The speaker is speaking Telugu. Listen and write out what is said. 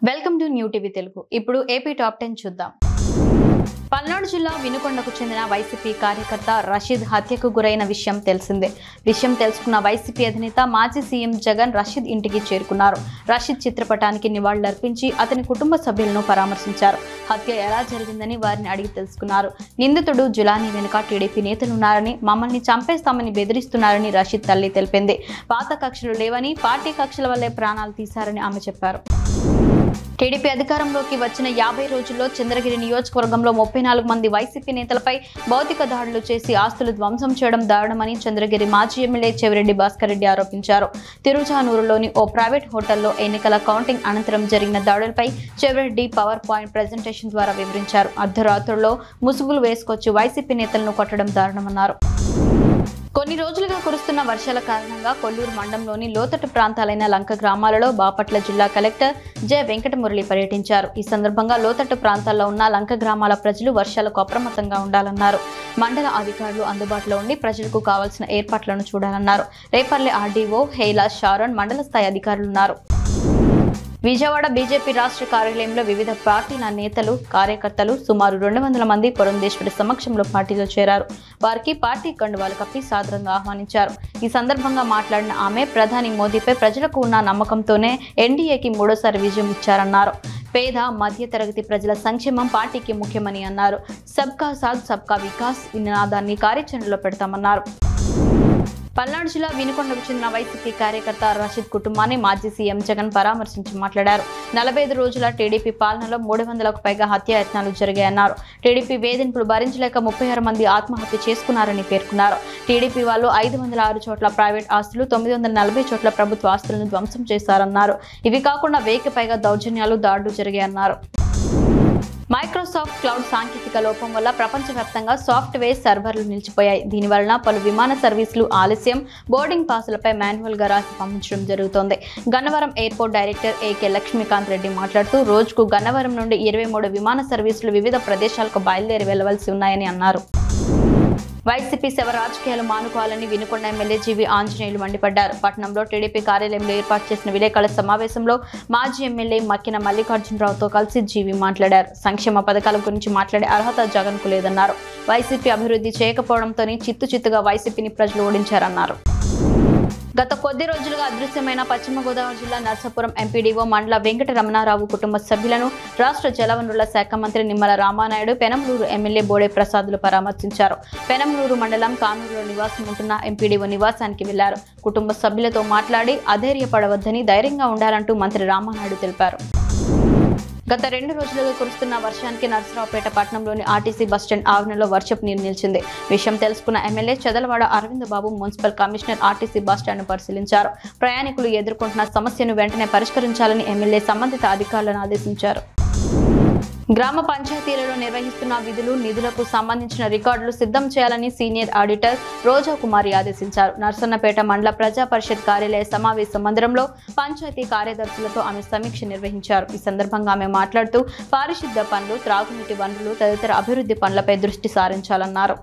Welcome to new TV Telugu. ఇప్పుడు ఏపీ టాప్ 10 చూద్దాం. పల్నాడు జిల్లా వినుకొండకు చెందిన వైసీపీ కార్యకర్త రషీద్ హత్యకు గురైన విషయం తెలిసిందే. విషయం తెలుసుకున్న వైసీపీ అధినేత మాజీ సీఎం జగన్ రషీద్ ఇంటికి చేరుకున్నారు. రషీద్ చిత్రపటానికి నివాళులర్పించి అతని కుటుంబ సభ్యులను పరామర్శించారు. హత్య ఎలా జరిగిందని వారిని అడిగి తెలుసుకున్నారు. నిందితుడు జులానీ వెనుక టీడీపీ నేతలున్నారని, మమ్మల్ని చంపేస్తామని బెదిరిస్తున్నారని రషీద్ తల్లి తెలిపింది. పాత కక్షలు లేవని, పార్టీ కక్షల వల్లే ప్రాణాలు తీశారని ఆమె చెప్పారు. టీడీపీ అధికారంలోకి వచ్చిన 50 రోజుల్లో చంద్రగిరి నియోజకవర్గంలో 34 మంది వైసీపీ నేతలపై భౌతిక దాడులు చేసి ఆస్తులు ధ్వంసం చేయడం దారుణమని చంద్రగిరి మాజీ ఎమ్మెల్యే చెవిరెడ్డి భాస్కర్ రెడ్డి ఆరోపించారు. తిరుచానూరులోని ఓ ప్రైవేట్ హోటల్లో ఎన్నికల కౌంటింగ్ అనంతరం జరిగిన దాడులపై చెవిరెడ్డి పవర్ పాయింట్ ప్రెజెంటేషన్ ద్వారా వివరించారు. అర్ధరాత్రుల్లో ముసుగులు వేసుకొచ్చి వైసీపీ నేతలను కొట్టడం దారుణమన్నారు. కొన్ని రోజులుగా కురుస్తున్న వర్షాల కారణంగా కొల్లూరు మండలంలోని లోతట్టు ప్రాంతాలైన లంక గ్రామాలలో బాపట్ల జిల్లా కలెక్టర్ జె వెంకటమురళి పర్యటించారు. ఈ సందర్భంగా లోతట్టు ప్రాంతాల్లో ఉన్న లంక గ్రామాల ప్రజలు వర్షాలకు అప్రమత్తంగా ఉండాలన్నారు. మండల అధికారులు అందుబాటులో ఉండి ప్రజలకు కావాల్సిన ఏర్పాట్లను చూడాలన్నారు. రేపల్లె ఆర్డీఓ హేలా షారోన్ మండల స్థాయి అధికారులున్నారు. విజయవాడ బీజేపీ రాష్ట్ర కార్యాలయంలో వివిధ పార్టీల నేతలు, కార్యకర్తలు సుమారు 200 మంది పురంధేశ్వరి సమక్షంలో పార్టీలో చేరారు. వారికి పార్టీ కండువాలు కప్పి సాదరంగా ఆహ్వానించారు. ఈ సందర్భంగా మాట్లాడిన ఆమె ప్రధాని మోదీపై ప్రజలకు ఉన్న నమ్మకంతోనే ఎన్డీఏకి 3వ విజయం ఇచ్చారన్నారు. పేద మధ్య తరగతి ప్రజల సంక్షేమం పార్టీకి ముఖ్యమని అన్నారు. సబ్కా సాథ్ సబ్కా వికాస్ నినాదాన్ని కార్యాచరణలో పెడతామన్నారు. పల్నాడు జిల్లా వినుకొండకు చెందిన వైసీపీ కార్యకర్త రషీద్ కుటుంబాన్ని మాజీ సీఎం జగన్ పరామర్శించి మాట్లాడారు. 45 రోజుల టీడీపీ పాలనలో 300లకు పైగా హత్యాయత్నాలు జరిగాయన్నారు. టీడీపీ వేధింపులు భరించలేక 36 మంది ఆత్మహత్య చేసుకున్నారని పేర్కొన్నారు. టీడీపీ వాళ్ళు 506 చోట్ల ప్రైవేట్ ఆస్తులు, 940 చోట్ల ప్రభుత్వ ఆస్తులను ధ్వంసం చేశారన్నారు. ఇవి కాకుండా 1000కి పైగా దౌర్జన్యాలు, దాడులు జరిగాయన్నారు. మైక్రోసాఫ్ట్ క్లౌడ్ సాంకేతిక లోపం వల్ల ప్రపంచవ్యాప్తంగా సాఫ్ట్వేర్ సర్వర్లు నిలిచిపోయాయి. దీనివలన పలు విమాన సర్వీసులు ఆలస్యం, బోర్డింగ్ పాసులపై మాన్యువల్ గా రాసి పంపించడం జరుగుతోంది. Gannavaram airport director AK Lakshmikanth Reddy మాట్లాడుతూ రోజుకు గన్నవరం నుండి 23 విమాన సర్వీసులు వివిధ ప్రదేశాలకు బయలుదేరి వెళ్లవలసి ఉన్నాయని అన్నారు. వైసీపీ శవ రాజకీయాలు మానుకోవాలని వినుకొండ ఎమ్మెల్యే జీవి ఆంజనేయులు మండిపడ్డారు. పట్టణంలో టీడీపీ కార్యాలయంలో ఏర్పాటు చేసిన విలేకరుల సమావేశంలో మాజీ ఎమ్మెల్యే మక్కిన మల్లికార్జునరావుతో కలిసి జీవి మాట్లాడారు. సంక్షేమ పథకాల గురించి మాట్లాడే అర్హత జగన్ కు లేదన్నారు. వైసీపీ అభివృద్ధి చేయకపోవడంతోనే చిత్తుగా వైసీపీని ప్రజలు ఓడించారన్నారు. గత కొద్ది రోజులుగా అదృశ్యమైన పశ్చిమ గోదావరి జిల్లా నర్సాపురం ఎంపీడీఓ మండల వెంకట రమణారావు కుటుంబ సభ్యులను రాష్ట్ర జలవనరుల శాఖ మంత్రి నిమ్మల రామానాయుడు, పెనంలూరు ఎమ్మెల్యే బోడే ప్రసాద్లు పరామర్శించారు. పెనంలూరు మండలం కానూరులో నివాసం ఉంటున్న ఎంపీడీఓ నివాసానికి వెళ్లారు. కుటుంబ సభ్యులతో మాట్లాడి అధైర్యపడవద్దని, ధైర్యంగా ఉండాలంటూ మంత్రి రామానాయుడు తెలిపారు. గత 2 రోజులుగా కురుస్తున్న వర్షానికి నర్సరావుపేట పట్టణంలోని ఆర్టీసీ బస్టాండ్ ఆవరణలో వర్షపు నీరు నిలిచింది. విషయం తెలుసుకున్న ఎమ్మెల్యే చదలవాడ అరవింద్ బాబు మున్సిపల్ కమిషనర్ ఆర్టీసీ బస్టాండ్ను పరిశీలించారు. ప్రయాణికులు ఎదుర్కొంటున్న సమస్యను వెంటనే పరిష్కరించాలని ఎమ్మెల్యే సంబంధిత అధికారులను ఆదేశించారు. గ్రామ పంచాయతీలలో నిర్వహిస్తున్న విధులు, నిధులకు సంబంధించిన రికార్డులు సిద్ధం చేయాలని సీనియర్ ఆడిటర్ రోజా కుమారి ఆదేశించారు. నర్సన్నపేట మండల ప్రజా పరిషత్ కార్యాలయ సమావేశ మందిరంలో పంచాయతీ కార్యదర్శులతో ఆమె సమీక్ష నిర్వహించారు. ఈ సందర్భంగా ఆమె మాట్లాడుతూ పారిశుద్ధ్య పనులు, త్రాగునీటి వనరులు తదితర అభివృద్ధి పనులపై దృష్టి సారించాలన్నారు.